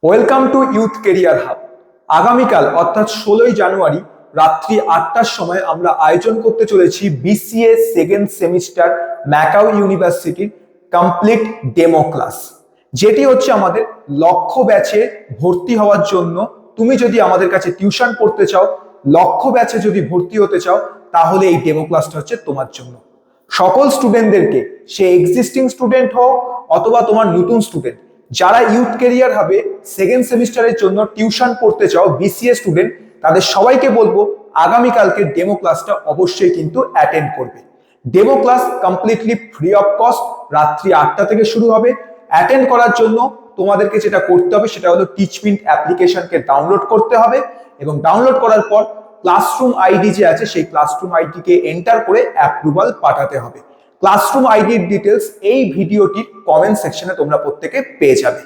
Welcome to youth career hub. আগামীকাল অর্থাৎ 16ই জানুয়ারি রাত্রি 8টার সময় আমরা আয়োজন করতে চলেছি বিসিএ সেকেন্ড সেমিস্টার ম্যাকাও ইউনিভার্সিটির কমপ্লিট ডেমো ক্লাস, যেটি হচ্ছে আমাদের লক্ষ্য ব্যাচে ভর্তি হওয়ার জন্য। তুমি যদি আমাদের কাছে টিউশন পড়তে চাও, লক্ষ্য ব্যাচে যদি ভর্তি হতে চাও, তাহলে এই ডেমো ক্লাসটা হচ্ছে তোমার জন্য। সকল স্টুডেন্টদেরকে, সে এক্সিস্টিং স্টুডেন্ট হোক অথবা তোমার নতুন স্টুডেন্ট, যারা ইউথ কেরিয়ার হবে সেকেন্ড সেমিস্টারের জন্য টিউশন পড়তে চাও, বিসিএ স্টুডেন্ট, তাদের সবাইকে বলবো আগামীকালকে ডেমো ক্লাসটা অবশ্যই কিন্তু অ্যাটেন্ড করবে। Demo class completely free of cost, রাত্রি 8টা থেকে শুরু হবে। অ্যাটেন্ড করার জন্য তোমাদেরকে যেটা করতে হবে সেটা হলো টিচমিন্ট অ্যাপ্লিকেশনকে ডাউনলোড করতে হবে, এবং ডাউনলোড করার পর ক্লাসরুম আইডি যে আছে সেই ক্লাসরুম আইডিকে এন্টার করে অ্যাপ্রুভাল পাঠাতে হবে। ক্লাসরুম আইডির ডিটেলস এই ভিডিওটির কমেন্ট সেকশনে তোমরা প্রত্যেকে পেয়ে যাবে।